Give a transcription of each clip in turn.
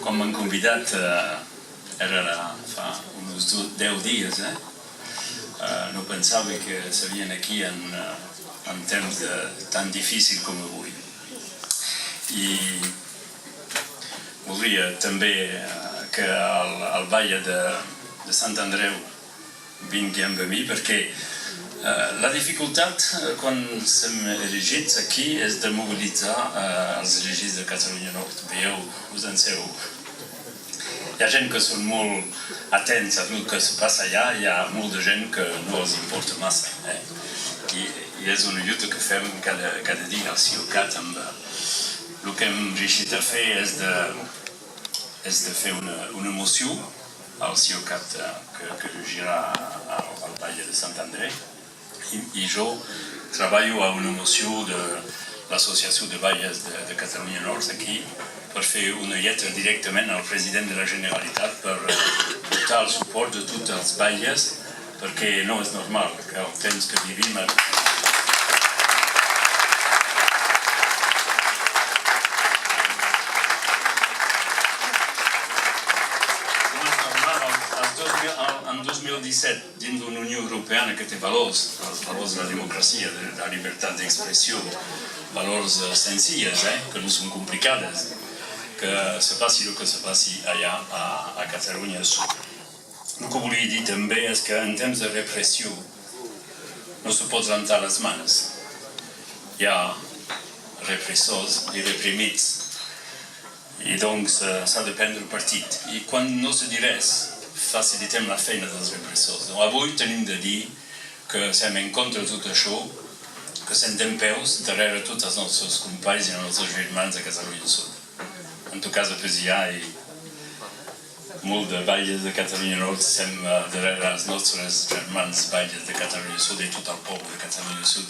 quan m'han convidat, era fa uns 10 dies, no pensava que serien aquí en temps tan difícil com avui. I voldria també que el Valle de Sant Andreu vingui amb mi, perquè la dificultat quan som elegits aquí és de mobilitzar els elegits de Catalunya Nord. Veieu, us en sabeu. Hi ha gent que són molt atents a tot el que se passa allà, hi ha molta gent que no els importa massa. I és una lluita que fem cada dia al CIOCAT. El que hem riuscit a fer és de fer una moció al CIOCAT que llegirà al Valle de Sant Andreu. I jo treballo a una moció de l'Associació de Valles de Catalunya Nord aquí per fer una lletra directament al president de la Generalitat per portar el suport de tots els valles, perquè no és normal que el temps que vivim en 2017, dins d'una Unió Europea que té valors, els valors de la democràcia, de la llibertat d'expressió, valors senzilles, que no són complicades, que se passi el que se passi allà a Catalunya Sud. El que volia dir també és que en temps de repressió no se pot rentar les mans. Hi ha repressors i reprimits, i doncs s'ha de prendre partit. I quan no se dit res, facilitem la feina dels repressors. Avui tenim de dir que estem en contra de tot això, que estem dempeus darrere tots els nostres companys i els nostres germans de Catalunya Sud. En tot cas, a Pesillà i molt de valles de Catalunya Nord estem darrere els nostres germans valles de Catalunya Sud i tot el poble de Catalunya Sud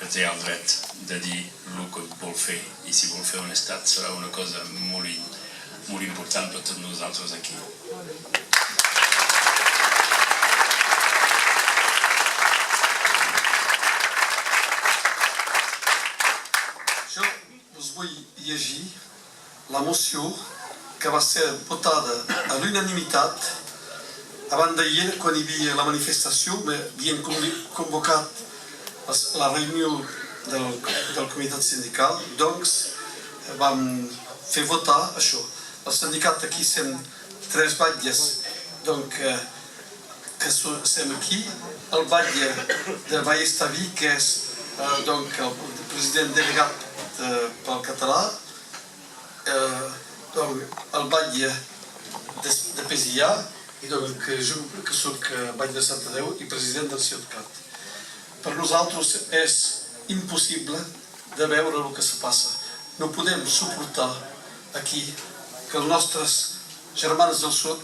que té el dret de dir el que vol fer. I si vol fer un estat serà una cosa molt important per tots nosaltres aquí. Jo us vull llegir la moció que va ser votada a l'unanimitat abans d'ahir, quan hi havia la manifestació, havien convocat la reunió del comitat sindical, doncs vam fer votar això. El sindicat aquí som 3 batlles que som aquí, el batlle de Vallestaví, que és el president delegat pel català, el batlle de Pesillà, i que jo que soc batlle de Sant Andreu i president del CIOCAT. Per nosaltres és impossible de veure el que se passa. No podem suportar aquí que els nostres germans del sud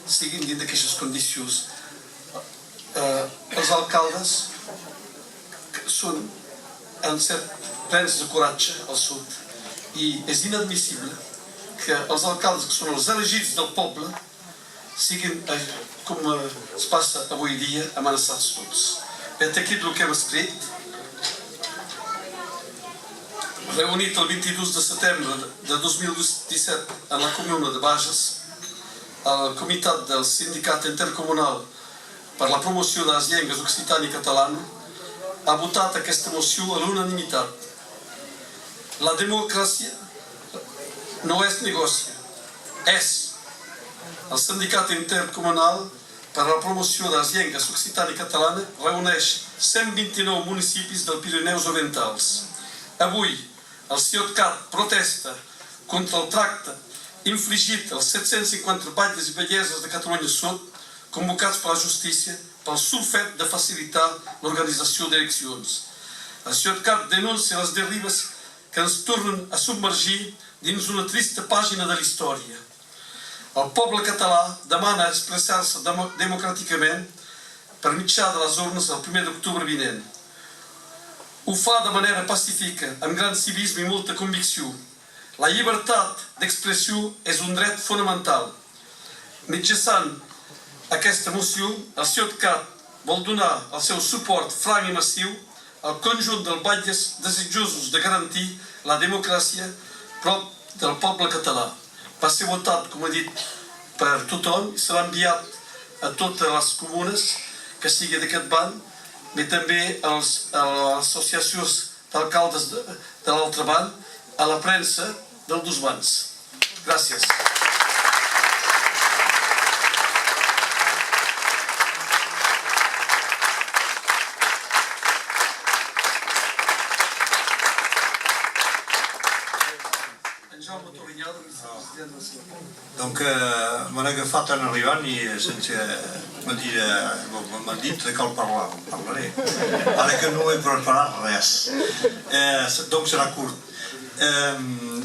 siguin dins d'aquestes condicions. Els alcaldes són plens de coratge al sud i és inadmissible que els alcaldes, que són els elegits del poble, siguin, com es passa avui dia, amenaçats tots. Vet aquí el que hem escrit. Reunit el 22 de setembre de 2017 en la comuna de Bages, el comitat del sindicat intercomunal per la promoció de les llengües occitana i catalana ha votat aquesta moció a l'unanimitat. La democràcia no és negoci, és el sindicat intercomunal per a la promoció de les llengües occitana i catalana reuneix 129 municipis dels Pirineus Orientals. Avui, el CIOCAT protesta contra el tracte infligit als 750 batlles i valleses de Catalunya Sud convocats per la justícia pel sol fet de facilitar l'organització d'eleccions. El CIOCAT denuncia les derives que ens tornen a submergir dins una trista pàgina de la història. El poble català demana expressar-se democràticament per mitjà de les urnes el 1 d'octubre vinent. Ho fa de manera pacífica, amb gran civisme i molta convicció. La llibertat d'expressió és un dret fonamental. Mitjançant aquesta moció, el CIOCAT vol donar el seu suport franc i massiu al conjunt dels batlles desitjosos de garantir la democràcia prop del poble català. va ser votat, com he dit, per tothom i serà enviat a totes les comunes que sigui d'aquest banc, però també a les associacions d'alcaldes de l'altre banc, a la premsa dels dos bancs. Gràcies. Donc m'han agafat en arribant i sense m'han dit que cal parlar, parlaré. Ara que no he preparat res. Donc serà curt.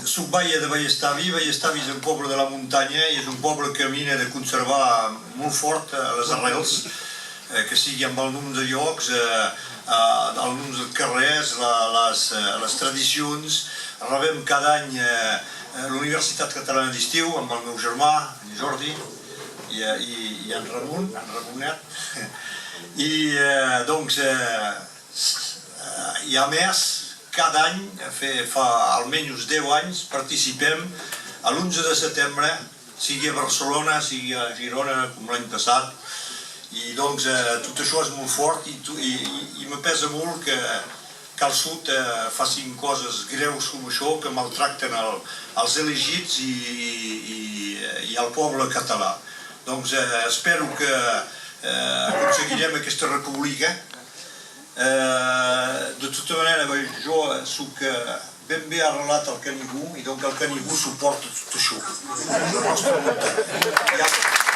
Soc baia de Vallestavi. Vallestavi és un poble de la muntanya i és un poble que mira de conservar molt fort les arrels, que sigui amb el nom de llocs, el nom dels carrers, les tradicions. Rebem cada any l'Universitat Catalana d'Estiu amb el meu germà, en Jordi, i en Ramon, en Ramonet. I doncs, i a més, cada any, fa almenys 10 anys, participem a l'11 de setembre, sigui a Barcelona, sigui a Girona, com l'any passat. I doncs tot això és molt fort i me pesa molt que al sud facin coses greus com això, que maltracten els elegits i el poble català. Doncs espero que aconseguirem aquesta república. De tota manera, jo soc ben bé arrelat al Canigó i doncs el Canigó suporta tot això. La nostra voluntat.